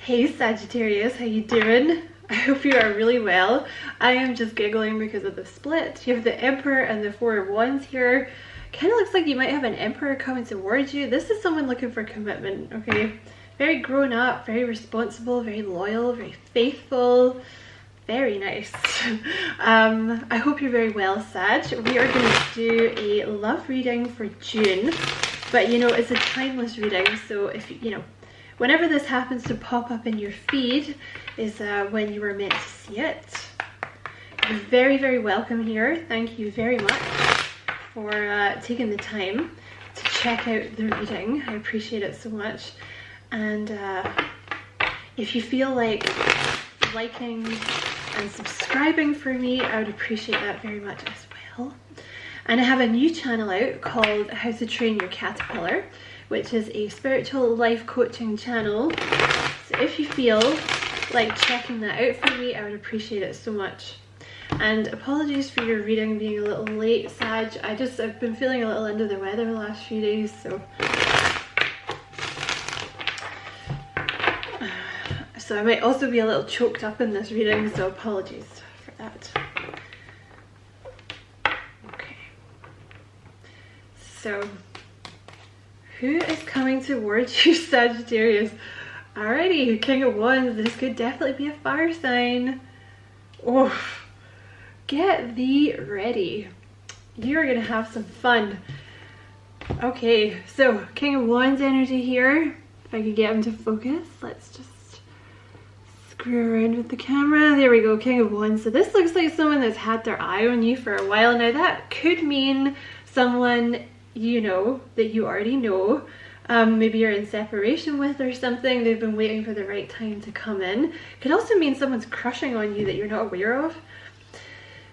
Hey Sagittarius, how you doing? I hope you are really well. I am just giggling because of the split. You have the Emperor and the Four of Wands here. Kind of looks like you might have an Emperor coming towards you. This is someone looking for commitment, okay? Very grown up, very responsible, very loyal, very faithful. Very nice. I hope you're very well, Sag. We are going to do a love reading for June, but you know, it's a timeless reading, so if you know, whenever this happens to pop up in your feed is when you were meant to see it. You're very, very welcome here. Thank you very much for taking the time to check out the reading. I appreciate it so much. And if you feel like liking and subscribing for me, I would appreciate that very much as well. And I have a new channel out called How to Train Your Caterpillar, which is a spiritual life coaching channel. So if you feel like checking that out for me, I would appreciate it so much. And apologies for your reading being a little late, Sag. I've been feeling a little under the weather the last few days, so I might also be a little choked up in this reading, so apologies for that. Okay. So, who is coming towards you, Sagittarius? Alrighty, King of Wands. This could definitely be a fire sign. Oh, get thee ready. You're going to have some fun. Okay, so King of Wands energy here. If I could get him to focus, let's just screw around with the camera. There we go, King of Wands. So this looks like someone that's had their eye on you for a while. Now that could mean someone you know, that you already know. Maybe you're in separation with or something. They've been waiting for the right time to come in. Could also mean someone's crushing on you that you're not aware of.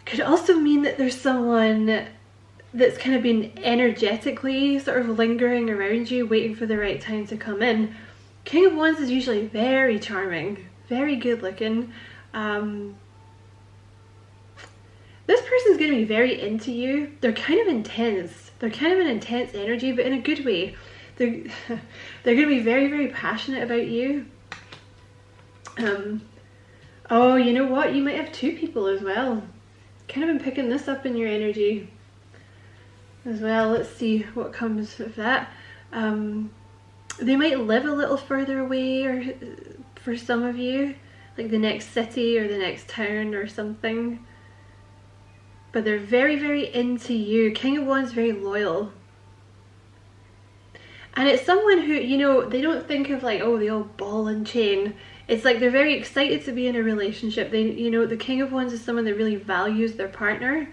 Could also mean that there's someone that's kind of been energetically sort of lingering around you, waiting for the right time to come in. King of Wands is usually very charming, very good looking. This person's going to be very into you. They're kind of intense. They're kind of an intense energy, but in a good way. They're going to be very, very passionate about you. Oh, you know what? You might have two people as well. Kind of been picking this up in your energy as well. Let's see what comes of that. They might live a little further away, or for some of you, like the next city or the next town or something. But they're very, very into you. King of Wands, very loyal. And it's someone who, you know, they don't think of like, oh, the old ball and chain. It's like they're very excited to be in a relationship. They, you know, the King of Wands is someone that really values their partner.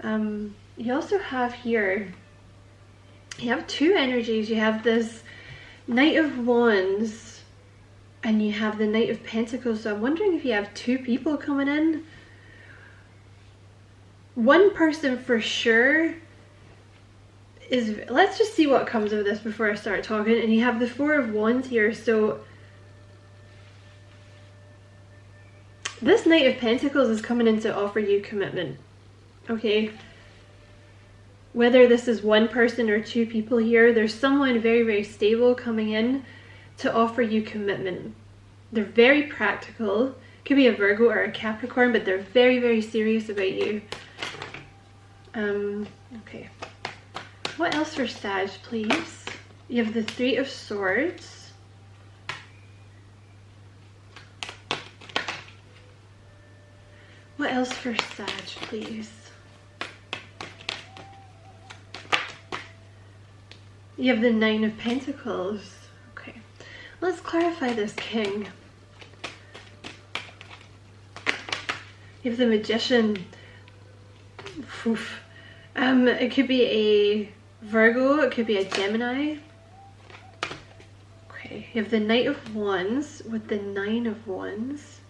You also have here, you have two energies. You have this Knight of Wands and you have the Knight of Pentacles. So I'm wondering if you have two people coming in. One person for sure is, let's just see what comes of this before I start talking. And you have the Four of Wands here, so this Knight of Pentacles is coming in to offer you commitment, okay? Whether this is one person or two people here, there's someone very, very stable coming in to offer you commitment. They're very practical. Could be a Virgo or a Capricorn, but they're very, very serious about you. Okay. What else for Sag, please? You have the Three of Swords. What else for Sag, please? You have the Nine of Pentacles. Okay. Let's clarify this King. You have the Magician. Oof. It could be a Virgo, it could be a Gemini. Okay, you have the Knight of Wands with the Nine of Wands.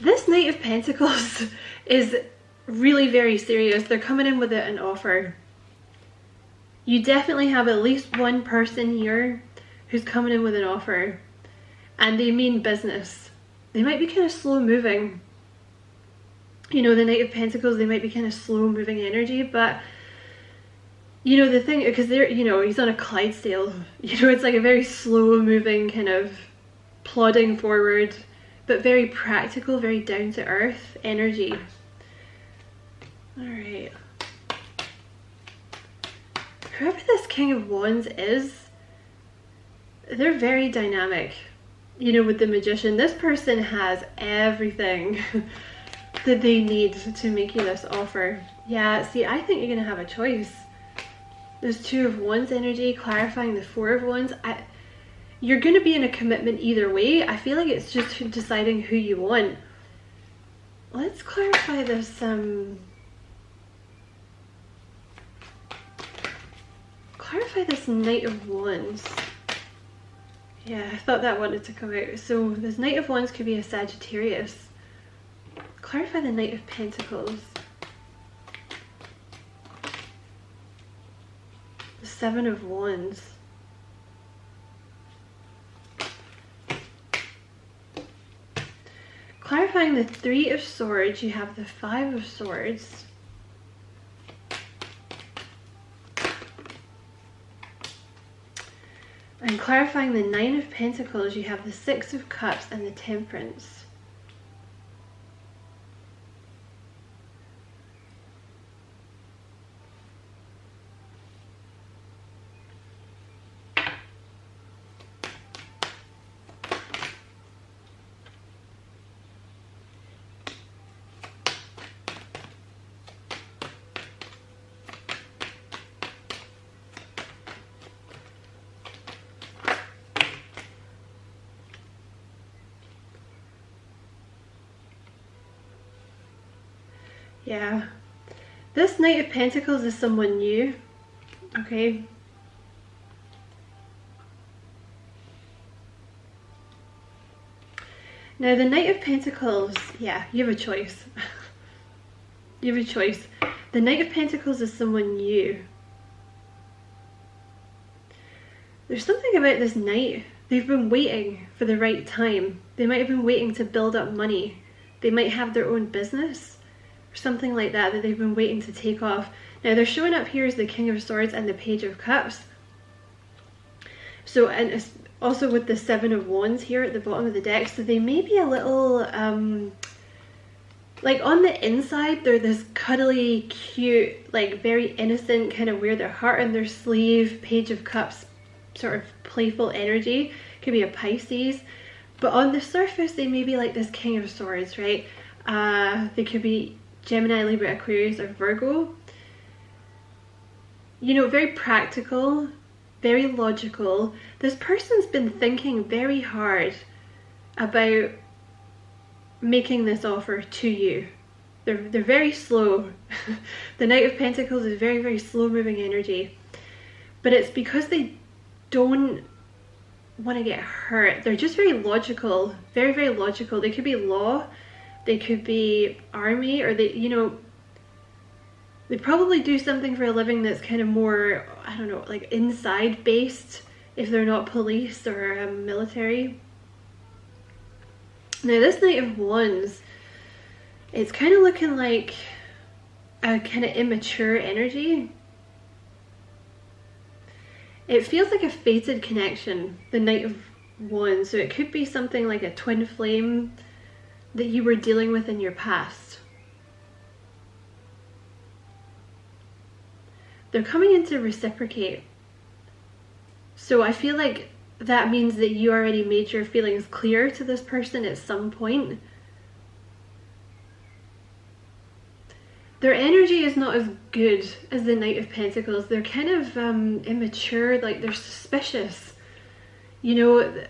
This Knight of Pentacles is really very serious. They're coming in with an offer. You definitely have at least one person here who's coming in with an offer. And they mean business. They might be kind of slow moving. You know, the Knight of Pentacles, they might be kind of slow moving energy, but You know, the thing, because they're, you know, he's on a Clydesdale. You know, it's like a very slow moving kind of plodding forward, but very practical, very down to earth energy. All right. Whoever this King of Wands is, they're very dynamic. You know, with the Magician, this person has everything that they need to make you this offer. Yeah, see, I think you're going to have a choice. There's Two of Wands energy, clarifying the Four of Wands. You're going to be in a commitment either way. I feel like it's just deciding who you want. Let's clarify this. Clarify this Knight of Wands. Yeah, I thought that wanted to come out. So this Knight of Wands could be a Sagittarius. Clarify the Knight of Pentacles. The Seven of Wands. Clarifying the Three of Swords, you have the Five of Swords. And clarifying the Nine of Pentacles, you have the Six of Cups and the Temperance. Yeah, this Knight of Pentacles is someone new, okay? Now the Knight of Pentacles, yeah, you have a choice. You have a choice. The Knight of Pentacles is someone new. There's something about this Knight. They've been waiting for the right time. They might have been waiting to build up money. They might have their own business. Or something like that they've been waiting to take off. Now they're showing up here as the King of Swords and the Page of Cups. So, and it's also with the Seven of Wands here at the bottom of the deck, so they may be a little, like on the inside, they're this cuddly, cute, like very innocent, kind of wear their heart on their sleeve, Page of Cups, sort of playful energy. Could be a Pisces. But on the surface, they may be like this King of Swords, right? They could be Gemini, Libra, Aquarius, or Virgo. You know, very practical, very logical. This person's been thinking very hard about making this offer to you. They're very slow. The Knight of Pentacles is very, very slow moving energy. But it's because they don't want to get hurt. They're just very logical, very, very logical. They could be law. They could be army, or they, you know, they probably do something for a living that's kind of more, I don't know, like inside based, if they're not police or military. Now this Knight of Wands, it's kind of looking like a kind of immature energy. It feels like a fated connection, the Knight of Wands. So it could be something like a twin flame that you were dealing with in your past. They're coming in to reciprocate. So I feel like that means that you already made your feelings clear to this person at some point. Their energy is not as good as the Knight of Pentacles. They're kind of immature, like they're suspicious. You know,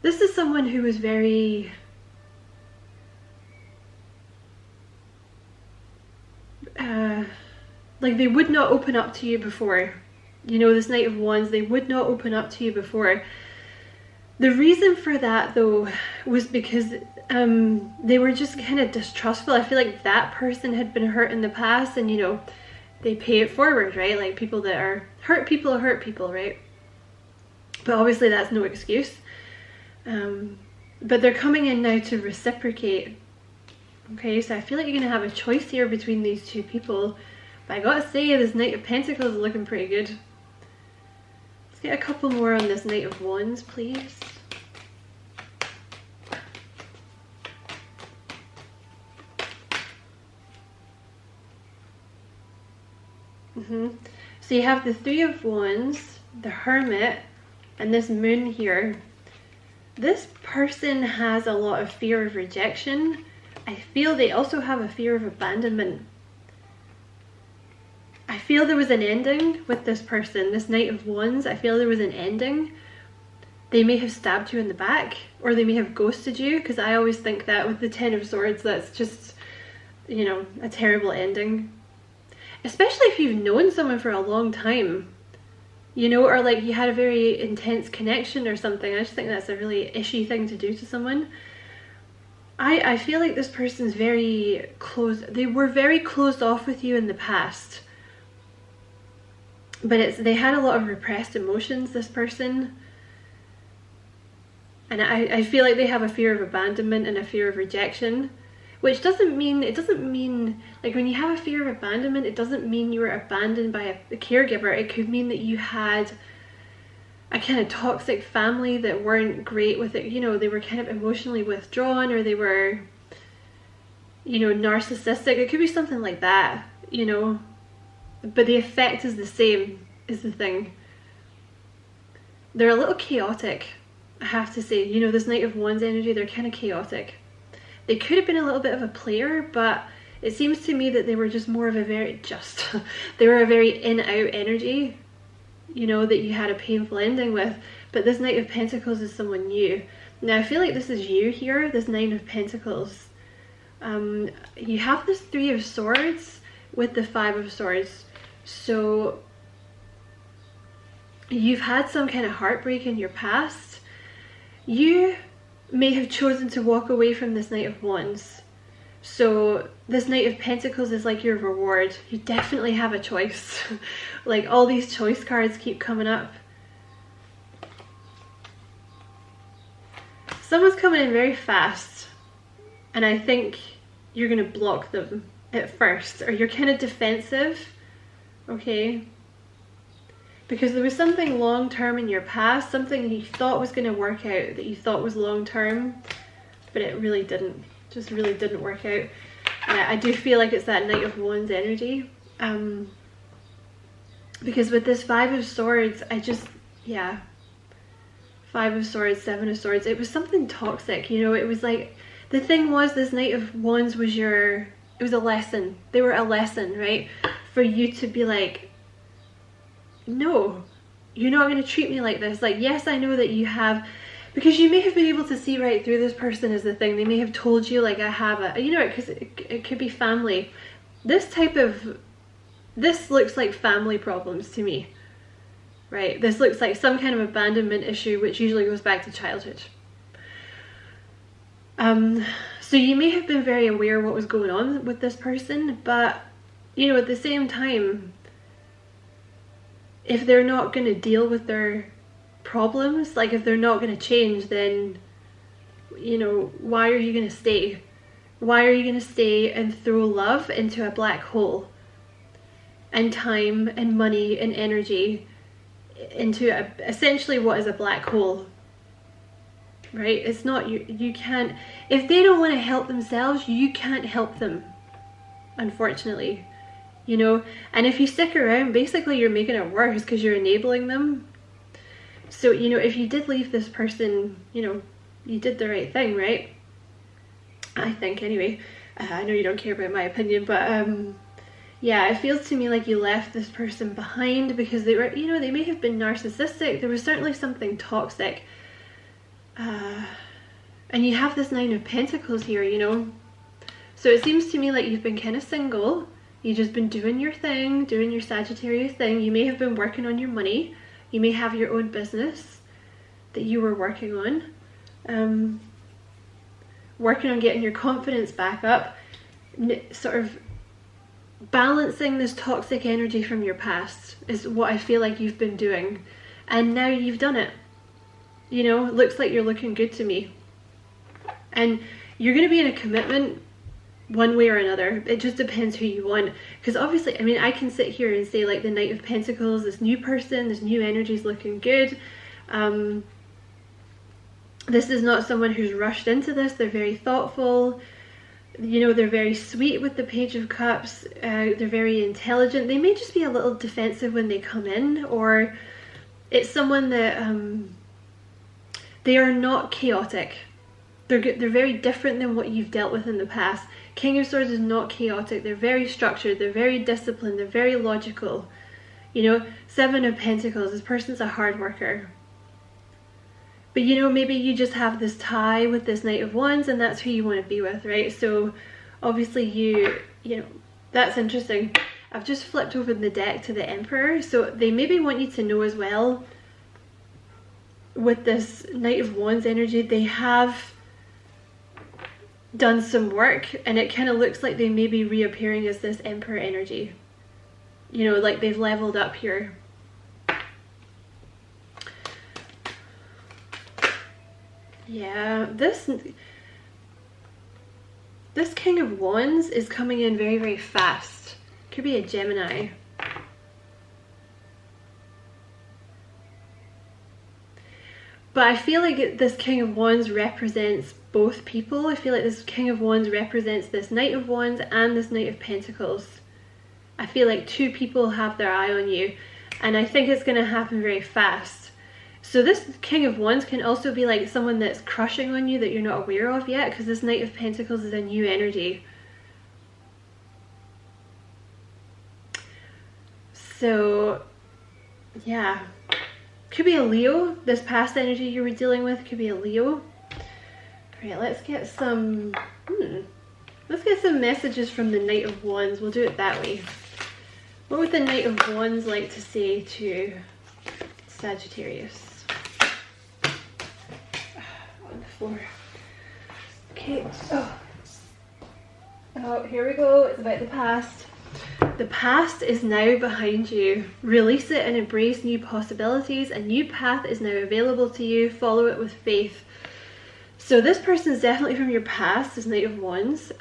this is someone who was very like they would not open up to you before. You know, this Knight of Wands, they would not open up to you before. The reason for that though was because they were just kind of distrustful. I feel like that person had been hurt in the past, and you know, they pay it forward, right? Like people that are hurt people, right? But obviously that's no excuse. But they're coming in now to reciprocate. Okay, so I feel like you're going to have a choice here between these two people. But I gotta say, this Knight of Pentacles is looking pretty good. Let's get a couple more on this Knight of Wands, please. So you have the Three of Wands, the Hermit, and this Moon here. This person has a lot of fear of rejection. I feel they also have a fear of abandonment. I feel there was an ending with this person, this Knight of Wands. I feel there was an ending. They may have stabbed you in the back, or they may have ghosted you, because I always think that with the Ten of Swords, that's just, you know, a terrible ending. Especially if you've known someone for a long time, you know, or like you had a very intense connection or something. I just think that's a really ishy thing to do to someone. I feel like this person's very closed. They were very closed off with you in the past. But they had a lot of repressed emotions, this person. And I feel like they have a fear of abandonment and a fear of rejection. Which doesn't mean, like when you have a fear of abandonment, it doesn't mean you were abandoned by a caregiver. It could mean that you had a kind of toxic family that weren't great with it. You know, they were kind of emotionally withdrawn, or they were, you know, narcissistic. It could be something like that, you know. But the effect is the same, is the thing. They're a little chaotic, I have to say. You know, this Knight of Wands energy, they're kind of chaotic. They could have been a little bit of a player, but it seems to me that they were just more of a they were a very in-out energy, you know, that you had a painful ending with. But this Knight of Pentacles is someone new. Now I feel like this is you here, this Nine of Pentacles. You have this Three of Swords with the Five of Swords. So you've had some kind of heartbreak in your past. You may have chosen to walk away from this Knight of Wands. So this Knight of Pentacles is like your reward. You definitely have a choice. Like all these choice cards keep coming up. Someone's coming in very fast, and I think you're going to block them at first, or you're kind of defensive, okay? Because there was something long-term in your past, something you thought was going to work out, that you thought was long-term, but it really didn't. Just really didn't work out. I do feel like it's that Knight of Wands energy. Because with this Five of Swords, yeah. Five of Swords, Seven of Swords, it was something toxic, you know. It was like, the thing was, this Knight of Wands was it was a lesson. They were a lesson, right? For you to be like, no, you're not going to treat me like this. Like, yes, I know that you have, because you may have been able to see right through this person is the thing. They may have told you, like, I have a, you know, because it could be family. This looks like family problems to me, right? This looks like some kind of abandonment issue, which usually goes back to childhood. So you may have been very aware of what was going on with this person, but, you know, at the same time, if they're not going to deal with their problems, like if they're not going to change, then, you know, why are you going to stay? Why are you going to stay and throw love into a black hole, and time and money and energy into essentially what is a black hole, right? It's not, you can't, if they don't want to help themselves, you can't help them, unfortunately. You know, and if you stick around, basically you're making it worse because you're enabling them. So, you know, if you did leave this person, you know, you did the right thing, right? I think, anyway. I know you don't care about my opinion, but yeah, it feels to me like you left this person behind because they were, you know, they may have been narcissistic. There was certainly something toxic. And you have this Nine of Pentacles here, you know. So it seems to me like you've been kind of single. You've just been doing your thing, doing your Sagittarius thing. You may have been working on your money. You may have your own business that you were working on. Working on getting your confidence back up. Sort of balancing this toxic energy from your past is what I feel like you've been doing. And now you've done it. You know, it looks like you're looking good to me. And you're going to be in a commitment one way or another. It just depends who you want, because obviously, I mean, I can sit here and say like the Knight of Pentacles, this new person, this new energy is looking good. This is not someone who's rushed into this. They're very thoughtful, you know, they're very sweet with the Page of Cups. They're very intelligent. They may just be a little defensive when they come in, or it's someone that they are not chaotic. They're very different than what you've dealt with in the past. King of Swords is not chaotic. They're very structured. They're very disciplined. They're very logical. You know, Seven of Pentacles. This person's a hard worker. But you know, maybe you just have this tie with this Knight of Wands, and that's who you want to be with, right? So obviously you know, that's interesting. I've just flipped over the deck to the Emperor. So they maybe want you to know as well, with this Knight of Wands energy, they have done some work, and it kind of looks like they may be reappearing as this Emperor energy. You know, like they've leveled up here. Yeah, this King of Wands is coming in very, very fast. Could be a Gemini. But I feel like this King of Wands represents both people. I feel like this King of Wands represents this Knight of Wands and this Knight of Pentacles. I feel like two people have their eye on you, and I think it's going to happen very fast. So this King of Wands can also be like someone that's crushing on you that you're not aware of yet, because this Knight of Pentacles is a new energy. So yeah, could be a Leo. This past energy you were dealing with could be a Leo. Great, let's get some messages from the Knight of Wands. We'll do it that way. What would the Knight of Wands like to say to Sagittarius? On the floor. Okay. Oh, here we go. It's about the past. The past is now behind you. Release it and embrace new possibilities. A new path is now available to you. Follow it with faith. So this person is definitely from your past, this Knight of Wands.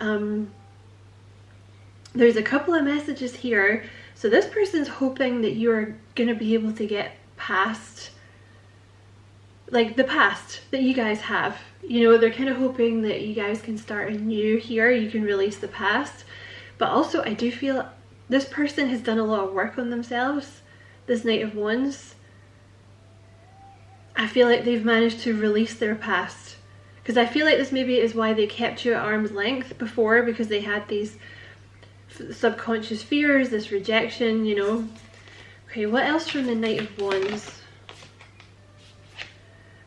There's a couple of messages here. So this person's hoping that you're going to be able to get past, like the past that you guys have. You know, they're kind of hoping that you guys can start anew here. You can release the past. But also I do feel this person has done a lot of work on themselves, this Knight of Wands. I feel like they've managed to release their past. Because I feel like this maybe is why they kept you at arm's length before, because they had these subconscious fears, this rejection, you know. Okay, what else from the Knight of Wands?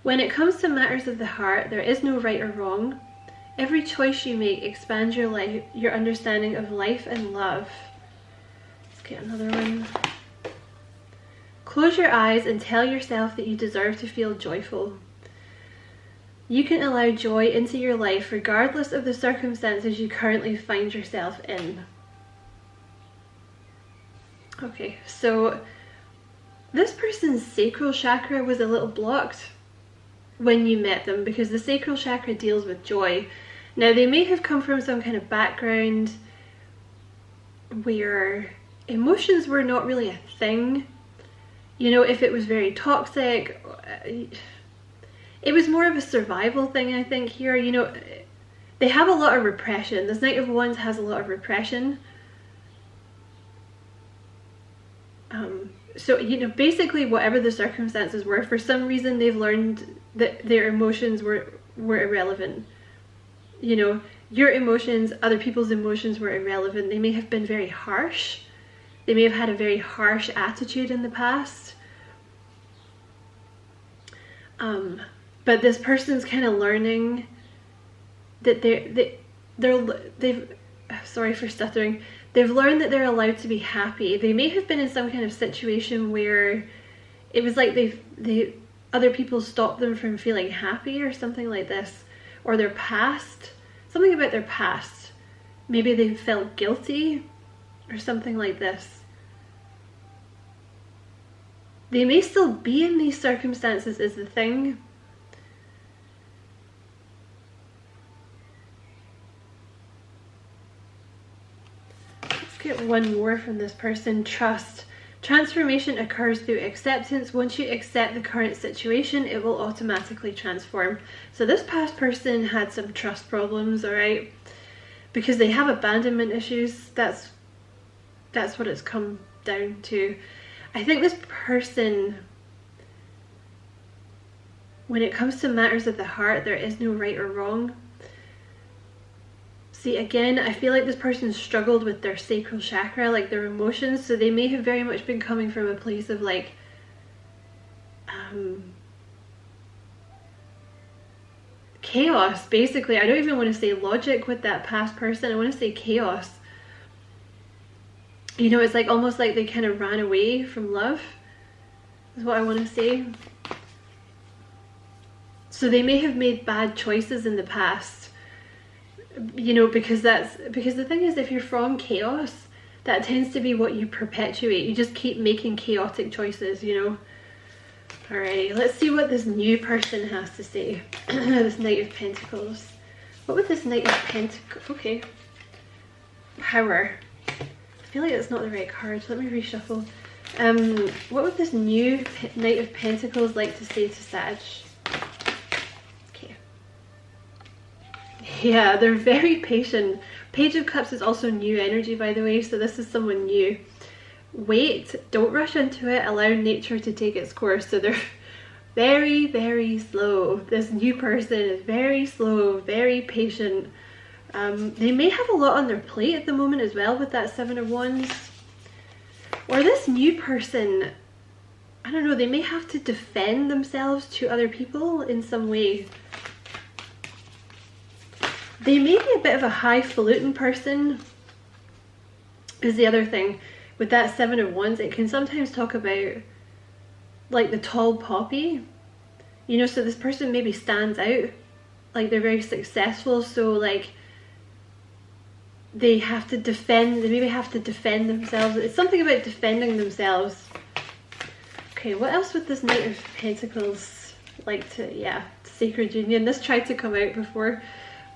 When it comes to matters of the heart, there is no right or wrong. Every choice you make expands your life, your understanding of life and love. Let's get another one. Close your eyes and tell yourself that you deserve to feel joyful. You can allow joy into your life regardless of the circumstances you currently find yourself in. Okay, so this person's sacral chakra was a little blocked when you met them, because the sacral chakra deals with joy. Now they may have come from some kind of background where emotions were not really a thing. You know, if it was very toxic, it was more of a survival thing, I think, here. You know, they have a lot of repression. This Knight of Wands has a lot of repression. So, you know, basically whatever the circumstances were, for some reason they've learned that their emotions were irrelevant. You know, your emotions, other people's emotions were irrelevant. They may have been very harsh. They may have had a very harsh attitude in the past. But this person's kind of learning that they've sorry for stuttering. They've learned that they're allowed to be happy. They may have been in some kind of situation where it was like other people stopped them from feeling happy or something like this, or their past, something about their past. Maybe they felt guilty or something like this. They may still be in these circumstances is the thing. one more from this person. Trust. Transformation occurs through acceptance. Once you accept the current situation, it will automatically transform. So this past person had some trust problems, all right? Because they have abandonment issues. That's what it's come down to. I think this person, when it comes to matters of the heart, there is no right or wrong. See, again, I feel like this person struggled with their sacral chakra, like their emotions, so they may have very much been coming from a place of like chaos, basically. I don't even want to say logic with that past person, I want to say chaos. You know, it's like almost like they kind of ran away from love, is what I want to say. So they may have made bad choices in the past. You know, because the thing is, if you're from chaos, that tends to be what you perpetuate. You just keep making chaotic choices, you know. Alright, let's see what this new person has to say. This Knight of Pentacles. What would this Knight of Pentacles... Okay. Power. I feel like it's not the right card. Let me reshuffle. What would this new Knight of Pentacles like to say to Sag? Yeah, they're very patient. Page of Cups is also new energy, by the way, so this is someone new. Wait, don't rush into it, allow nature to take its course. So they're very, very slow. This new person is very slow, very patient. They may have a lot on their plate at the moment as well with that Seven of Wands. Or this new person, I don't know, they may have to defend themselves to other people in some way. They may be a bit of a highfalutin person, is the other thing. With that Seven of Wands, it can sometimes talk about like the tall poppy. You know, so this person maybe stands out, like they're very successful, so like they have to defend, they maybe have to defend themselves. It's something about defending themselves. Okay, what else with this Knight of Pentacles like to, yeah, sacred union. This tried to come out before.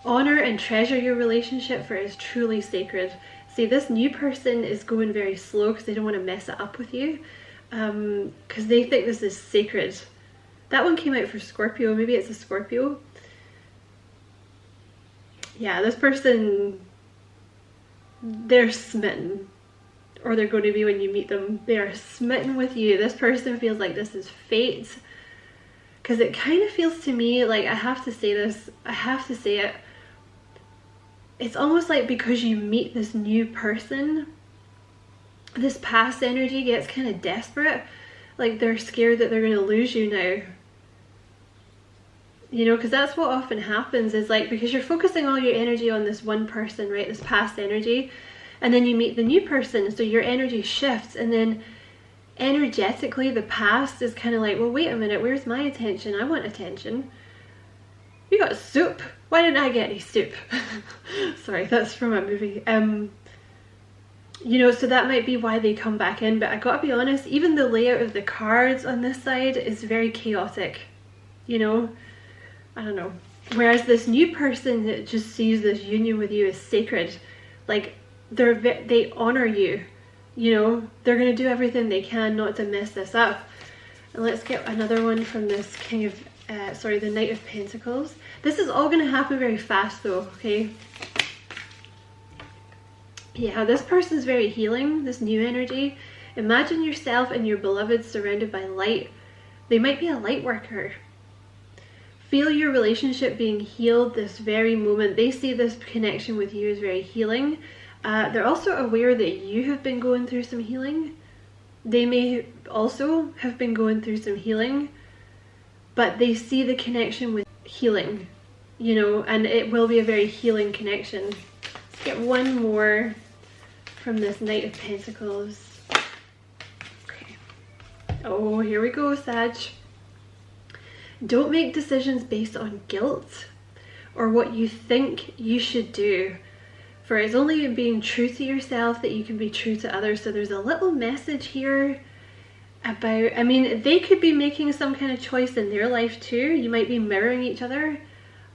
Honor and treasure your relationship, for it is truly sacred. See, this new person is going very slow because they don't want to mess it up with you, because they think this is sacred. That one came out for Scorpio. Maybe it's a Scorpio. Yeah, this person, they're smitten, or they're going to be when you meet them. They are smitten with you. This person feels like this is fate, because it kind of feels to me like, I have to say this, I have to say it, it's almost like because you meet this new person, this past energy gets kind of desperate. Like they're scared that they're going to lose you now. You know, because that's what often happens, is like, because you're focusing all your energy on this one person, right, this past energy, and then you meet the new person, so your energy shifts, and then energetically the past is kind of like, well, wait a minute, where's my attention? I want attention. You got soup. Why didn't I get any soup? Sorry, that's from a movie. You know, so that might be why they come back in, but I gotta be honest, even the layout of the cards on this side is very chaotic, you know. I don't know. Whereas this new person that just sees this union with you as sacred, like they honor you, you know, they're going to do everything they can not to mess this up. And let's get another one from this the Knight of Pentacles. This is all going to happen very fast though, okay? Yeah, this person's very healing, this new energy. Imagine yourself and your beloved surrounded by light. They might be a light worker. Feel your relationship being healed this very moment. They see this connection with you as very healing. They're also aware that you have been going through some healing. They may also have been going through some healing, but they see the connection with healing, you know, and it will be a very healing connection. Let's get one more from this Knight of Pentacles. Okay. Oh, here we go, Sag. Don't make decisions based on guilt or what you think you should do, for it's only in being true to yourself that you can be true to others. So there's a little message here about, I mean, they could be making some kind of choice in their life too. You might be mirroring each other.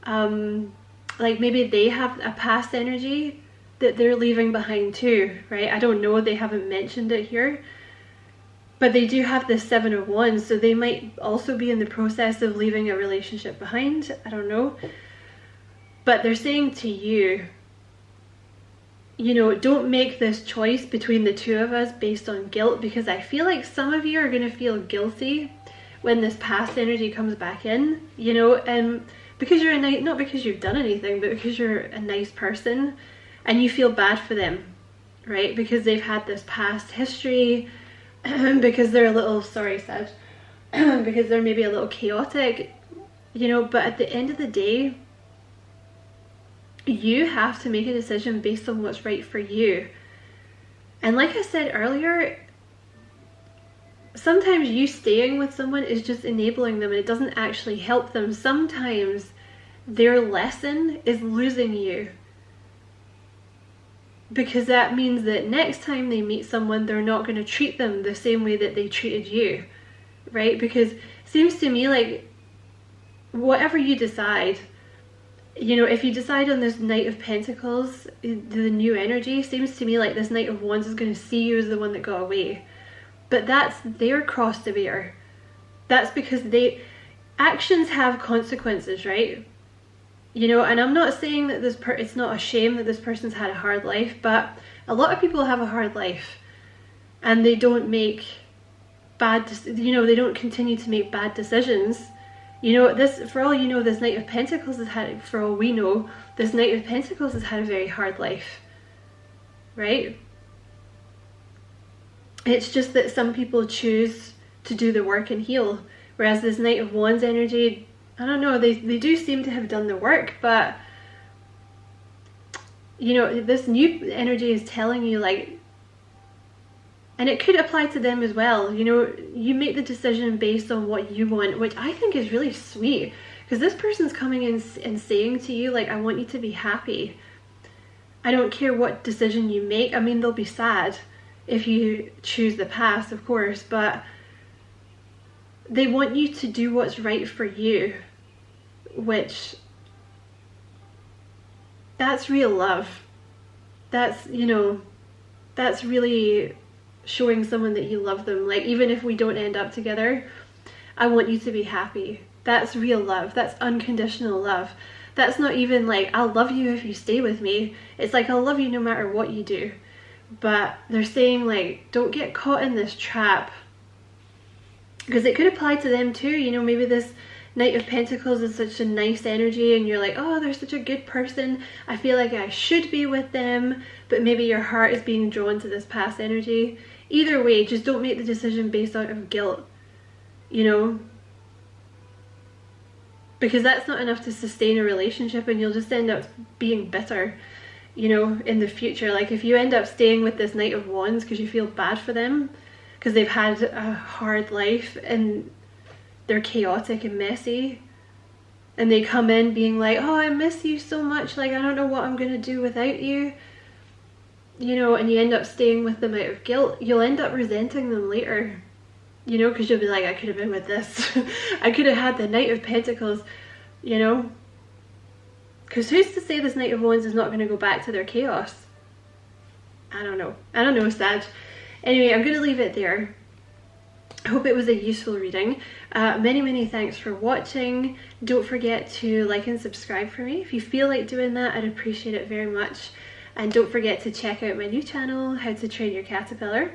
Like maybe they have a past energy that they're leaving behind too, right? I don't know, they haven't mentioned it here. But they do have the 7 of Wands, so they might also be in the process of leaving a relationship behind. I don't know. But they're saying to you, you know, don't make this choice between the two of us based on guilt, because I feel like some of you are going to feel guilty when this past energy comes back in, you know, and because you're a nice, not because you've done anything, but because you're a nice person and you feel bad for them, right? Because they've had this past history, because they're a little, sorry, Sag, because they're maybe a little chaotic, you know, but at the end of the day, you have to make a decision based on what's right for you. And like I said earlier, sometimes you staying with someone is just enabling them and it doesn't actually help them. Sometimes their lesson is losing you, because that means that next time they meet someone, they're not going to treat them the same way that they treated you, right? Because it seems to me like whatever you decide, you know, if you decide on this Knight of Pentacles, the new energy, seems to me like this Knight of Wands is going to see you as the one that got away. But that's their cross to bear. That's because actions have consequences, right? You know, and I'm not saying that it's not a shame that this person's had a hard life, but a lot of people have a hard life and they don't make they don't continue to make bad decisions. You know, this, for all you know, this Knight of Pentacles has had, for all we know, this Knight of Pentacles has had a very hard life, right? It's just that some people choose to do the work and heal, whereas this Knight of Wands energy, I don't know, they do seem to have done the work, but, you know, this new energy is telling you, like, and it could apply to them as well, you know, you make the decision based on what you want, which I think is really sweet, because this person's coming in and saying to you, like, I want you to be happy. I don't care what decision you make. I mean, they'll be sad if you choose the past, of course, but they want you to do what's right for you, which, that's real love. That's, you know, that's really showing someone that you love them. Like, even if we don't end up together, I want you to be happy. That's real love. That's unconditional love. That's not even like, I'll love you if you stay with me. It's like, I'll love you no matter what you do. But they're saying, like, don't get caught in this trap, because it could apply to them too. You know, maybe this Knight of Pentacles is such a nice energy and you're like, oh, they're such a good person, I feel like I should be with them, but maybe your heart is being drawn to this past energy. Either way, just don't make the decision based out of guilt, you know, because that's not enough to sustain a relationship, and you'll just end up being bitter, you know, in the future. Like, if you end up staying with this Knight of Wands because you feel bad for them because they've had a hard life and they're chaotic and messy, and they come in being like, oh, I miss you so much, like, I don't know what I'm gonna do without you, you know, and you end up staying with them out of guilt, you'll end up resenting them later, you know, because you'll be like, I could have been with this. I could have had the Knight of Pentacles, you know, because who's to say this Knight of Wands is not going to go back to their chaos? I don't know, Sag. Anyway, I'm going to leave it there. I hope it was a useful reading. Many thanks for watching. Don't forget to like and subscribe for me. If you feel like doing that, I'd appreciate it very much. And don't forget to check out my new channel, How to Train Your Caterpillar.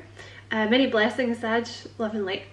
Many blessings, Sag. Love and light.